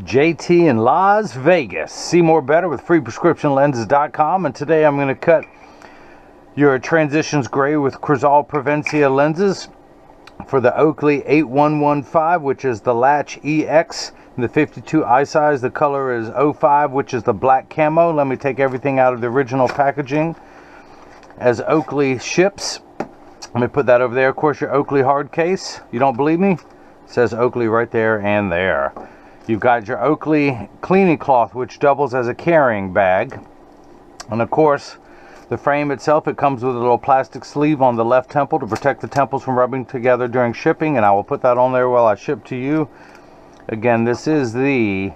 JT in Las Vegas. See more better with freeprescriptionlenses.com, and today I'm going to cut your transitions gray with Crizal Prevencia lenses for the Oakley 8115, which is the Latch EX, in the 52 eye size. The color is 05, which is the black camo. Let me take everything out of the original packaging as Oakley ships. Let me put that over there. Of course, your Oakley hard case. You don't believe me? It says Oakley right there and there. You've got your Oakley cleaning cloth, which doubles as a carrying bag. And of course, the frame itself, it comes with a little plastic sleeve on the left temple to protect the temples from rubbing together during shipping, and I will put that on there while I ship to you. Again, this is the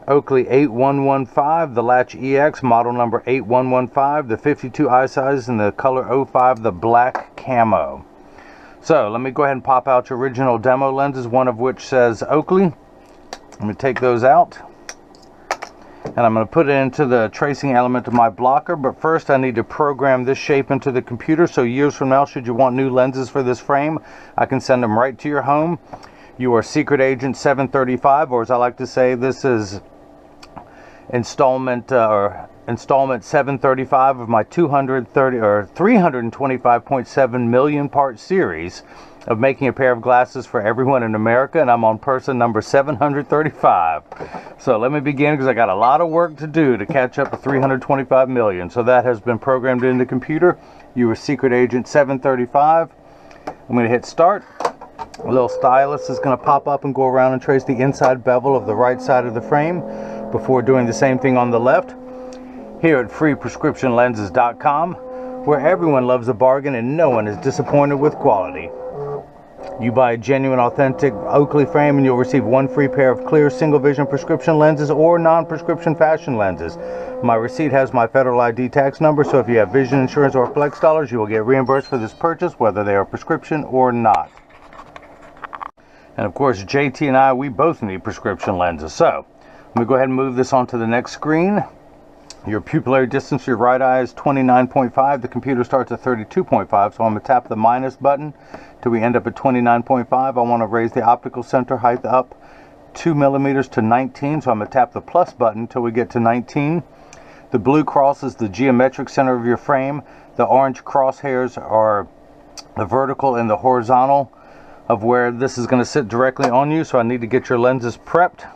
Oakley 8115, the Latch EX, model number 8115, the 52 eye size, and the color 05, the black camo. So let me go ahead and pop out your original demo lenses, one of which says Oakley. Let me take those out, and I'm going to put it into the tracing element of my blocker. But first I need to program this shape into the computer, so years from now, should you want new lenses for this frame, I can send them right to your home. You are Secret Agent 735, or as I like to say, this is installment 735 of my 325.7 million part series of making a pair of glasses for everyone in America, and I'm on person number 735. So let me begin, because I got a lot of work to do to catch up to 325 million. So that has been programmed in the computer. You are Secret Agent 735. I'm going to hit start. A little stylus is going to pop up and go around and trace the inside bevel of the right side of the frame before doing the same thing on the left. Here at freeprescriptionlenses.com, where everyone loves a bargain and no one is disappointed with quality. You buy a genuine, authentic Oakley frame and you'll receive one free pair of clear single vision prescription lenses or non-prescription fashion lenses. My receipt has my federal ID tax number, so if you have vision insurance or flex dollars, you will get reimbursed for this purchase, whether they are prescription or not. And of course, JT and I, we both need prescription lenses. So let me go ahead and move this onto the next screen. Your pupillary distance for your right eye is 29.5. The computer starts at 32.5, so I'm going to tap the minus button till we end up at 29.5. I want to raise the optical center height up 2 millimeters to 19, so I'm going to tap the plus button till we get to 19. The blue cross is the geometric center of your frame. The orange crosshairs are the vertical and the horizontal of where this is going to sit directly on you, so I need to get your lenses prepped.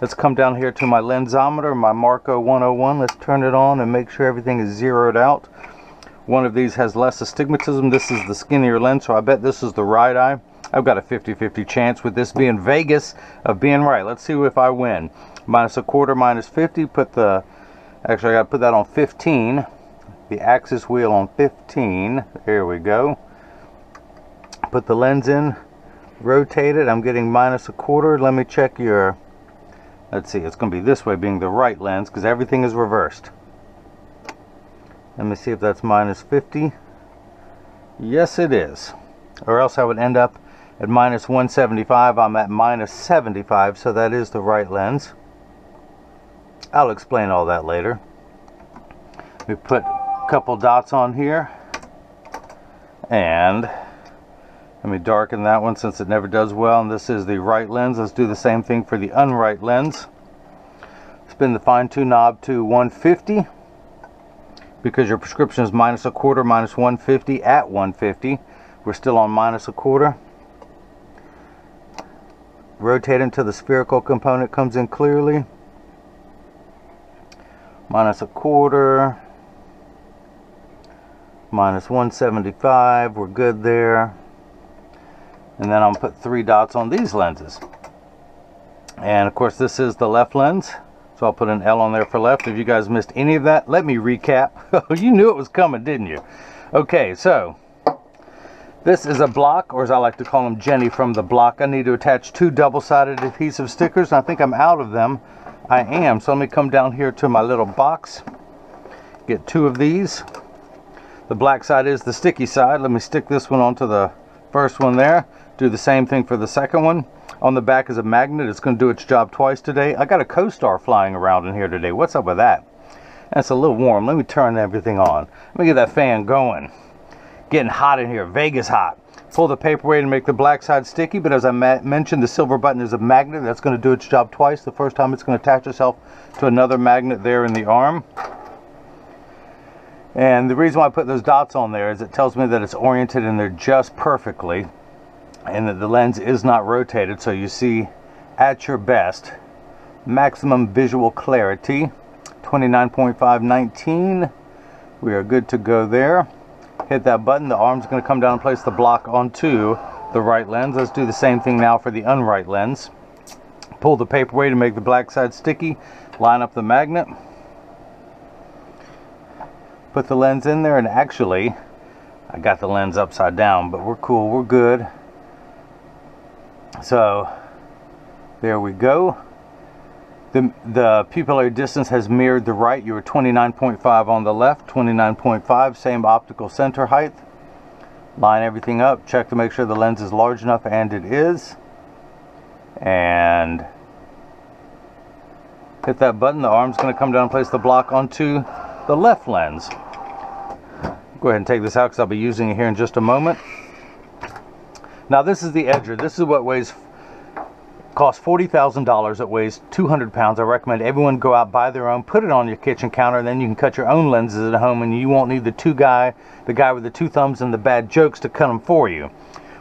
Let's come down here to my lensometer, my Marco 101. Let's turn it on and make sure everything is zeroed out. One of these has less astigmatism. This is the skinnier lens, so I bet this is the right eye. I've got a 50-50 chance with this being Vegas of being right. Let's see if I win. Minus a quarter, minus 50. Actually, I got to put that on 15. The axis wheel on 15. There we go. Put the lens in. Rotate it. I'm getting minus a quarter. Let me check your... Let's see, it's going to be this way, being the right lens, because everything is reversed. Let me see if that's minus 50. Yes, it is. Or else I would end up at minus 175. I'm at minus 75, so that is the right lens. I'll explain all that later. We put a couple dots on here. And let me darken that one since it never does well. And this is the right lens. Let's do the same thing for the unright lens. Spin the fine tune knob to 150, because your prescription is minus a quarter, minus 150 at 150. We're still on minus a quarter. Rotate until the spherical component comes in clearly. Minus a quarter. Minus 175. We're good there. And then I'll put 3 dots on these lenses. And of course, this is the left lens, so I'll put an L on there for left. If you guys missed any of that, let me recap. You knew it was coming, didn't you? Okay, so this is a block, or as I like to call them, Jenny from the block. I need to attach 2 double-sided adhesive stickers, and I think I'm out of them. I am, so let me come down here to my little box, get 2 of these. The black side is the sticky side. Let me stick this one onto the first one there. Do the same thing for the second one. On the back is a magnet. It's going to do its job twice today. I got a co-star flying around in here today. What's up with that? That's a little warm. Let me turn everything on. Let me get that fan going. Getting hot in here. Vegas hot. Pull the paperweight and make the black side sticky, but as I mentioned, the silver button is a magnet. That's going to do its job twice. The first time it's going to attach itself to another magnet there in the arm. And the reason why I put those dots on there is it tells me that it's oriented in there just perfectly and that the lens is not rotated, so you see at your best. Maximum visual clarity, 29.519. We are good to go there. Hit that button, the arm's going to come down and place the block onto the right lens. Let's do the same thing now for the unright lens. Pull the paperweight to make the black side sticky, line up the magnet, put the lens in there, and actually I got the lens upside down, but we're cool, we're good. So there we go. The pupillary distance has mirrored the right. You were 29.5 on the left, 29.5, same optical center height. Line everything up, check to make sure the lens is large enough, and it is. And hit that button, the arm's going to come down and place the block onto the left lens. Go ahead and take this out because I'll be using it here in just a moment. Now this is the edger. This is what costs $40,000. It weighs 200 pounds. I recommend everyone go out, buy their own, put it on your kitchen counter, and then you can cut your own lenses at home, and you won't need the guy with the two thumbs and the bad jokes to cut them for you.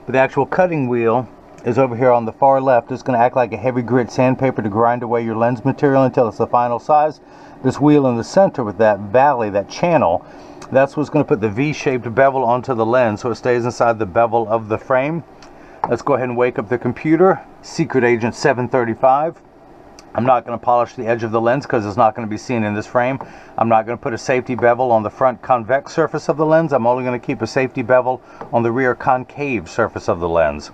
But the actual cutting wheel is over here on the far left. It's going to act like a heavy grit sandpaper to grind away your lens material until it's the final size. This wheel in the center with that valley, that channel, that's what's going to put the V-shaped bevel onto the lens so it stays inside the bevel of the frame. Let's go ahead and wake up the computer. Secret Agent 735. I'm not going to polish the edge of the lens because it's not going to be seen in this frame. I'm not going to put a safety bevel on the front convex surface of the lens. I'm only going to keep a safety bevel on the rear concave surface of the lens.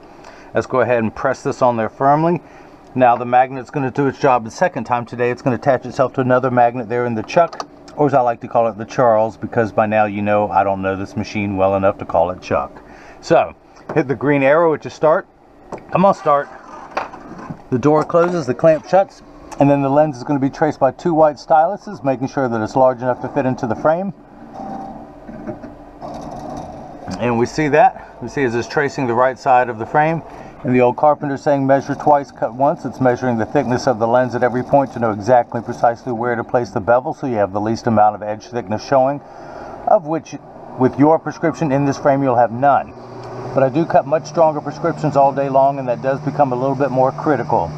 Let's go ahead and press this on there firmly. Now the magnet's going to do its job the second time today. It's going to attach itself to another magnet there in the chuck, or as I like to call it, the Charles, because by now you know I don't know this machine well enough to call it Chuck. So hit the green arrow at your start. Come on, start. The door closes, the clamp shuts, and then the lens is going to be traced by two white styluses, making sure that it's large enough to fit into the frame. And we see that. We see as it's tracing the right side of the frame. And the old carpenter saying measure twice, cut once. It's measuring the thickness of the lens at every point to know exactly precisely where to place the bevel so you have the least amount of edge thickness showing, of which with your prescription in this frame you'll have none. But I do cut much stronger prescriptions all day long, and that does become a little bit more critical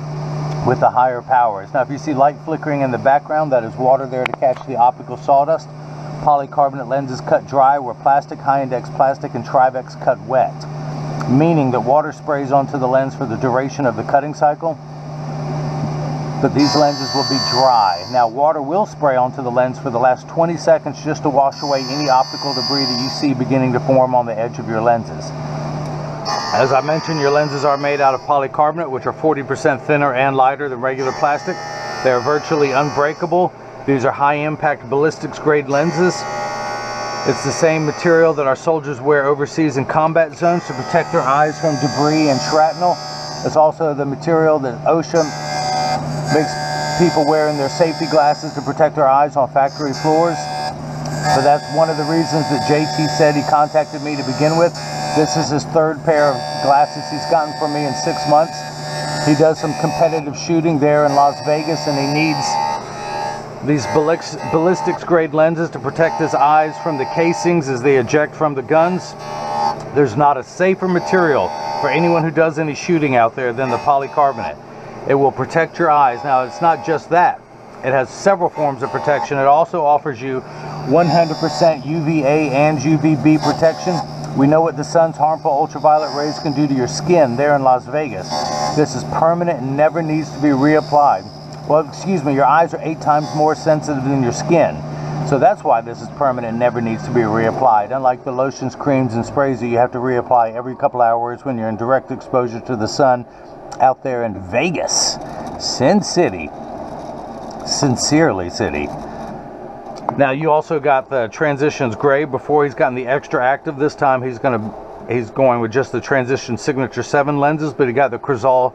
with the higher powers. Now if you see light flickering in the background, that is water there to catch the optical sawdust. Polycarbonate lenses cut dry where plastic, high-index plastic, and Trivex cut wet, meaning that water sprays onto the lens for the duration of the cutting cycle, but these lenses will be dry. Now water will spray onto the lens for the last 20 seconds just to wash away any optical debris that you see beginning to form on the edge of your lenses. As I mentioned, your lenses are made out of polycarbonate, which are 40% thinner and lighter than regular plastic. They are virtually unbreakable. These are high-impact ballistics grade lenses. It's the same material that our soldiers wear overseas in combat zones to protect their eyes from debris and shrapnel. It's also the material that OSHA makes people wear in their safety glasses to protect their eyes on factory floors. So that's one of the reasons that JT said he contacted me to begin with. This is his third pair of glasses he's gotten from me in 6 months. He does some competitive shooting there in Las Vegas, and he needs these ballistics grade lenses to protect his eyes from the casings as they eject from the guns. There's not a safer material for anyone who does any shooting out there than the polycarbonate. It will protect your eyes. Now it's not just that. It has several forms of protection. It also offers you 100% UVA and UVB protection. We know what the sun's harmful ultraviolet rays can do to your skin there in Las Vegas. This is permanent and never needs to be reapplied. Well, excuse me, your eyes are 8 times more sensitive than your skin. So that's why this is permanent and never needs to be reapplied. Unlike the lotions, creams, and sprays that you have to reapply every couple hours when you're in direct exposure to the sun out there in Vegas, Sin City. Sincerely City. Now you also got the Transitions Gray. Before he's gotten the extra active. This time he's going with just the Transition Signature 7 lenses, but he got the Crizal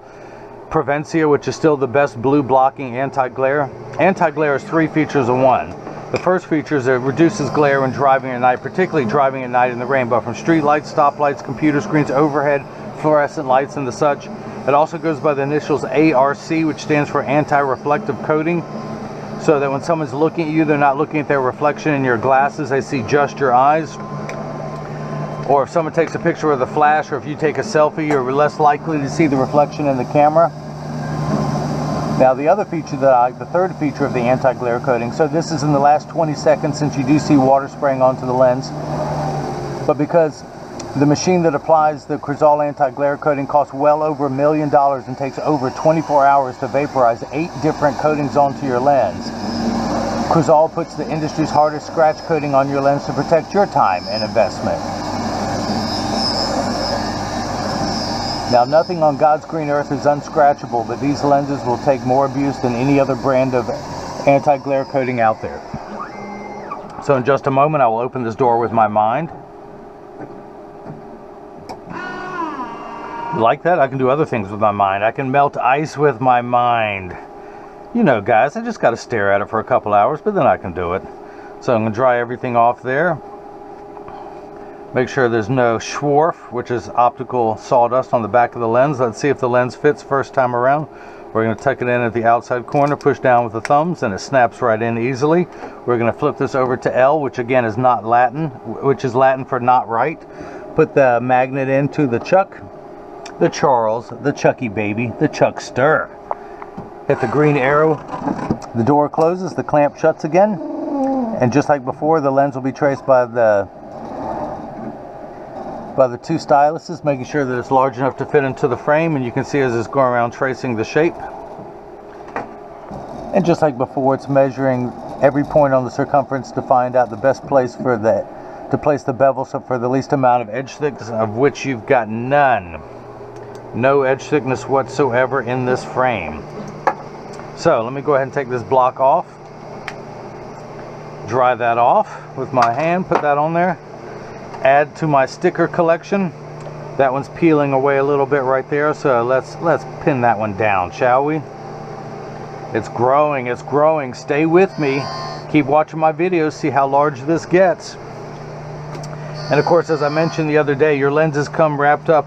Prevencia, which is still the best blue blocking anti-glare. Anti-glare is 3 features of 1. The first feature is it reduces glare when driving at night, particularly driving at night in the rain, but from street lights, stoplights, computer screens, overhead, fluorescent lights, and the such. It also goes by the initials ARC, which stands for anti-reflective coating, so that when someone's looking at you, they're not looking at their reflection in your glasses, they see just your eyes. Or if someone takes a picture with a flash, or if you take a selfie, you're less likely to see the reflection in the camera. Now the other feature the third feature of the anti-glare coating, so this is in the last 20 seconds since you do see water spraying onto the lens, but because the machine that applies the Crizal anti-glare coating costs well over $1 million and takes over 24 hours to vaporize 8 different coatings onto your lens, Crizal puts the industry's hardest scratch coating on your lens to protect your time and investment. Now, nothing on God's green earth is unscratchable, but these lenses will take more abuse than any other brand of anti-glare coating out there. So in just a moment, I will open this door with my mind. You like that? I can do other things with my mind. I can melt ice with my mind. You know, guys, I just got to stare at it for a couple hours, but then I can do it. So I'm going to dry everything off there. Make sure there's no schwarf, which is optical sawdust on the back of the lens. Let's see if the lens fits first time around. We're going to tuck it in at the outside corner, push down with the thumbs, and it snaps right in easily. We're going to flip this over to L, which again is not Latin, which is Latin for not right. Put the magnet into the Chuck, the Charles, the Chucky baby, the Chuckster. Hit the green arrow, the door closes, the clamp shuts again, and just like before, the lens will be traced by the two styluses, making sure that it's large enough to fit into the frame, and you can see as it's going around tracing the shape. And just like before, it's measuring every point on the circumference to find out the best place to place the bevel, so for the least amount of edge thickness, of which you've got none. No edge thickness whatsoever in this frame. So let me go ahead and take this block off. Dry that off with my hand, put that on there. Add to my sticker collection. That one's peeling away a little bit right there, so let's pin that one down, shall we? It's growing, it's growing. Stay with me. Keep watching my videos, see how large this gets. And of course, as I mentioned the other day, your lenses come wrapped up.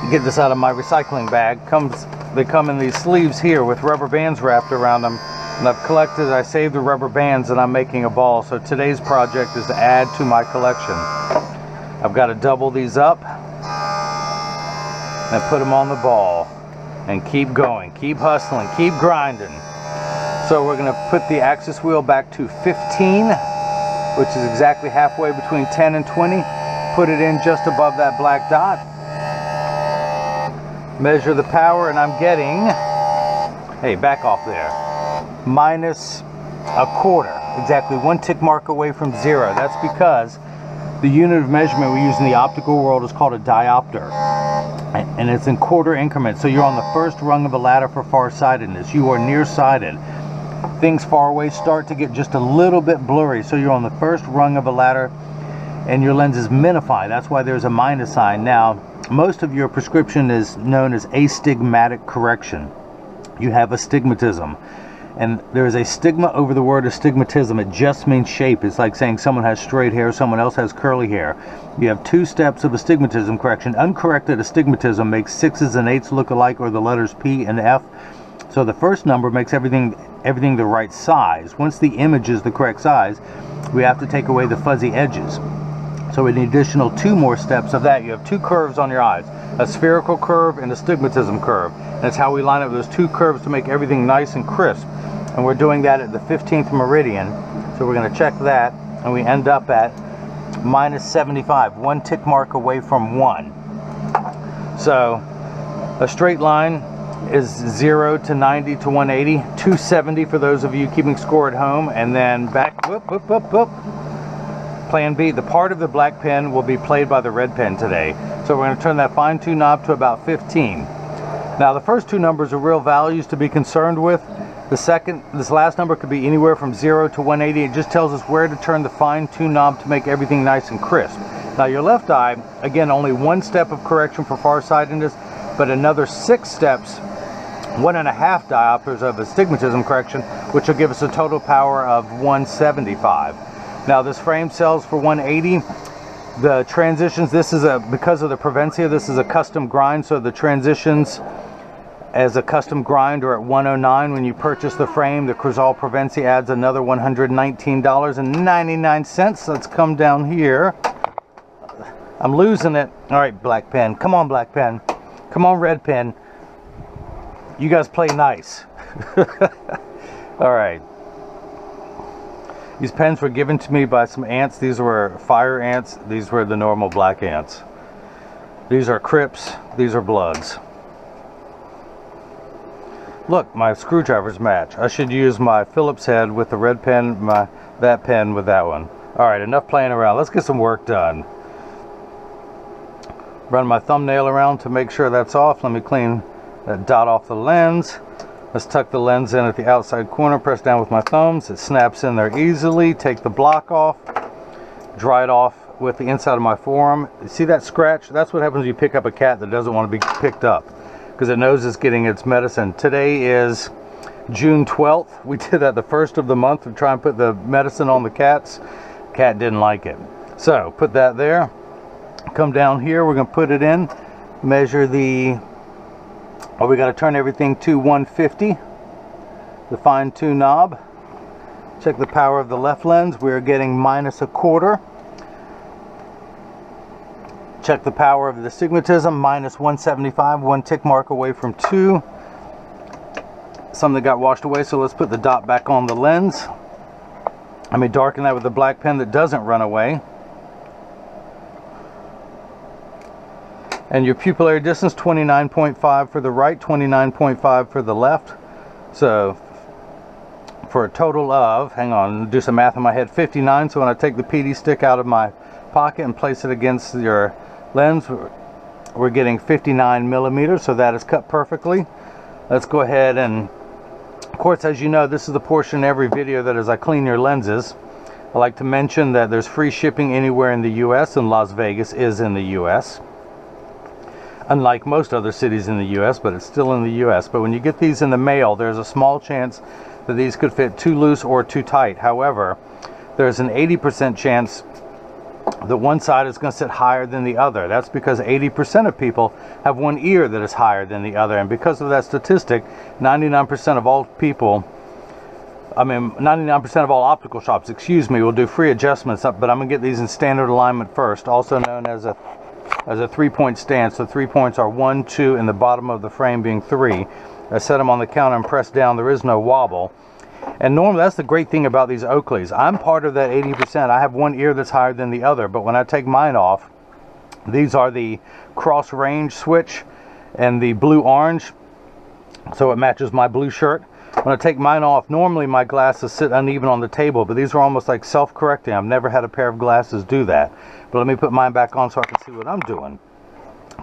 Get this out of my recycling bag. They come in these sleeves here with rubber bands wrapped around them. And I saved the rubber bands, and I'm making a ball. So today's project is to add to my collection. I've got to double these up and put them on the ball and keep going, keep hustling, keep grinding. So we're going to put the axis wheel back to 15, which is exactly halfway between 10 and 20. Put it in just above that black dot. Measure the power, and I'm getting, hey, back off there, minus a quarter, exactly 1 tick mark away from 0. That's because the unit of measurement we use in the optical world is called a diopter, and it's in quarter increments. So you're on the first rung of a ladder for farsightedness. You are nearsighted. Things far away start to get just a little bit blurry, so you're on the first rung of a ladder and your lens is minified. That's why there's a minus sign. Now, most of your prescription is known as astigmatic correction. You have astigmatism. And there is a stigma over the word astigmatism. It just means shape. It's like saying someone has straight hair, someone else has curly hair. You have 2 steps of astigmatism correction. Uncorrected astigmatism makes 6s and 8s look alike, or the letters P and F. So the first number makes everything the right size. Once the image is the correct size, we have to take away the fuzzy edges. So an additional 2 more steps of that, you have 2 curves on your eyes, a spherical curve and a astigmatism curve. And that's how we line up those 2 curves to make everything nice and crisp. And we're doing that at the 15th meridian. So we're going to check that, and we end up at minus 75, 1 tick mark away from 1. So a straight line is 0 to 90 to 180, 270 for those of you keeping score at home, and then back, whoop, whoop, whoop, whoop. Plan B, the part of the black pen will be played by the red pen today. So we're going to turn that fine tune knob to about 15. Now the first 2 numbers are real values to be concerned with. This last number could be anywhere from 0 to 180. It just tells us where to turn the fine tune knob to make everything nice and crisp. Now your left eye, again, only 1 step of correction for farsightedness, but another 6 steps, 1.5 diopters of astigmatism correction, which will give us a total power of 175. Now this frame sells for 180. The transitions, this is because of the Prevencia, this is a custom grind, so the transitions as a custom grind are at 109 when you purchase the frame. The Crizal Prevencia adds another $119.99. Let's come down here. I'm losing it. All right, black pen. Come on, black pen. Come on, red pen. You guys play nice. All right. These pens were given to me by some ants. These were fire ants. These were the normal black ants. These are Crips. These are Bloods. Look, my screwdrivers match. I should use my Phillips head with the red pen, that pen with that one. All right, enough playing around. Let's get some work done. Run my thumbnail around to make sure that's off. Let me clean that dot off the lens. Let's tuck the lens in at the outside corner, press down with my thumbs. It snaps in there easily. Take the block off, dry it off with the inside of my forearm. You see that scratch? That's what happens when you pick up a cat that doesn't want to be picked up, because it knows it's getting its medicine. Today is June 12th. We did that the first of the month to try and put the medicine on the cats. Cat didn't like it. So put that there. Come down here, we're going to put it in. Measure the... Oh, we got to turn everything to 150, the fine tune knob. Check the power of the left lens. We're getting -1/4. Check the power of the astigmatism, -175, one tick mark away from 2. Something got washed away, so let's put the dot back on the lens. Let me darken that with a black pen that doesn't run away. And your pupillary distance, 29.5 for the right, 29.5 for the left. So for a total of, hang on, do some math in my head, 59. So when I take the PD stick out of my pocket and place it against your lens, we're getting 59 millimeters, so that is cut perfectly. Let's go ahead and, of course, as you know, this is the portion in every video that as I clean your lenses. I like to mention that there's free shipping anywhere in the US, and Las Vegas is in the US. Unlike most other cities in the US, but it's still in the US. But when you get these in the mail, there's a small chance that these could fit too loose or too tight. However, there's an 80% chance that one side is going to sit higher than the other. That's because 80% of people have one ear that is higher than the other. And because of that statistic, 99% of all people, 99% of all optical shops, excuse me, will do free adjustments up, but I'm going to get these in standard alignment first, also known as a 3-point stand. So 3 points are 1, 2, and the bottom of the frame being 3. I set them on the counter and press down. There is no wobble. And normally, that's the great thing about these Oakleys. I'm part of that 80%. I have one ear that's higher than the other, but when I take mine off, these are the cross range switch and the blue orange, so it matches my blue shirt. When I take mine off, normally my glasses sit uneven on the table, but these are almost like self-correcting. I've never had a pair of glasses do that. But let me put mine back on so I can see what I'm doing.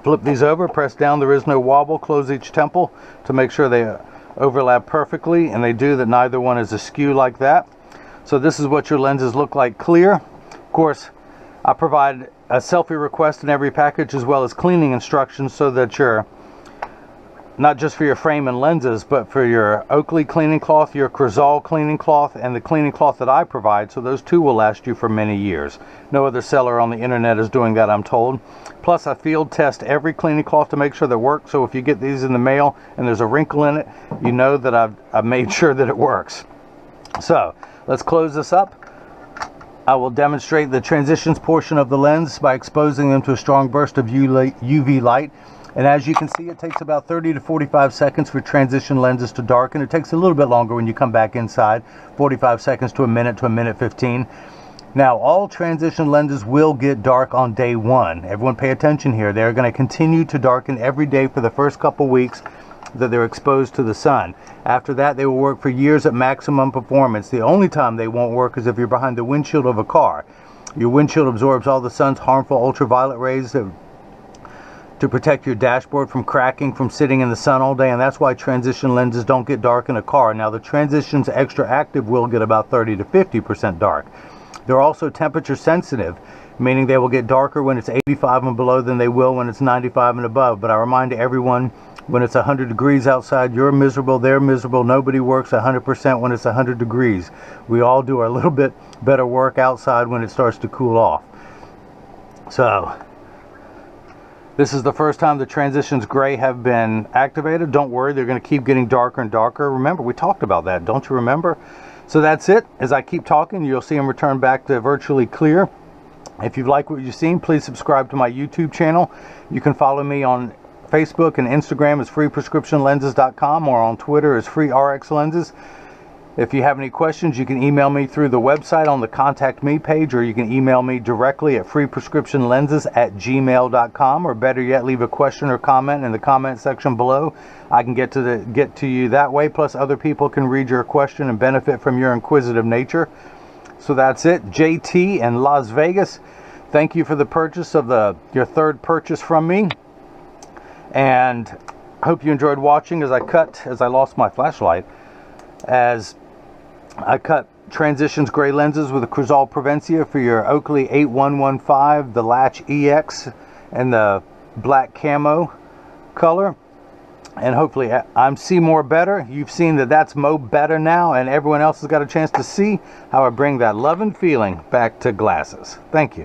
Flip these over, press down, there is no wobble, close each temple to make sure they overlap perfectly, and they do, that neither one is askew like that. So this is what your lenses look like clear. Of course, I provide a selfie request in every package as well as cleaning instructions, so that you're not just for your frame and lenses, but for your Oakley cleaning cloth, your Crizal cleaning cloth, and the cleaning cloth that I provide. So those two will last you for many years. No other seller on the internet is doing that, I'm told. Plus, I field test every cleaning cloth to make sure they work. So if you get these in the mail and there's a wrinkle in it, you know that I've made sure that it works. So let's close this up. I will demonstrate the transitions portion of the lens by exposing them to a strong burst of UV light. And as you can see, it takes about 30 to 45 seconds for transition lenses to darken. It takes a little bit longer when you come back inside, 45 seconds to a minute 15. Now, all transition lenses will get dark on day 1. Everyone pay attention here. They're going to continue to darken every day for the first couple weeks that they're exposed to the sun. After that, they will work for years at maximum performance. The only time they won't work is if you're behind the windshield of a car. Your windshield absorbs all the sun's harmful ultraviolet rays to protect your dashboard from cracking from sitting in the sun all day, and that's why transition lenses don't get dark in a car. Now, the transitions extra active will get about 30 to 50% dark. They're also temperature sensitive, meaning they will get darker when it's 85 and below than they will when it's 95 and above. But I remind everyone, When it's 100 degrees outside, you're miserable, they're miserable. Nobody works 100% when it's 100 degrees. We all do a little bit better work outside when it starts to cool off. So this is the first time the transitions gray have been activated. Don't worry, they're going to keep getting darker and darker. Remember, we talked about that, don't you remember? So that's it. As I keep talking, you'll see them return back to virtually clear. If you've liked what you've seen, please subscribe to my YouTube channel. You can follow me on Facebook and Instagram as freeprescriptionlenses.com, or on Twitter as freerxlenses. If you have any questions, you can email me through the website on the Contact Me page, or you can email me directly at freeprescriptionlenses@gmail.com, or better yet, leave a question or comment in the comment section below. I can get to you that way, plus other people can read your question and benefit from your inquisitive nature. So that's it. JT in Las Vegas, thank you for the purchase of your third purchase from me. And I hope you enjoyed watching as I lost my flashlight, as I cut Transitions gray lenses with the Crizal Prevencia for your Oakley 8115, the Latch EX, and the black camo color. And hopefully I'm see more better. You've seen that that's mo better now, and everyone else has got a chance to see how I bring that love and feeling back to glasses. Thank you.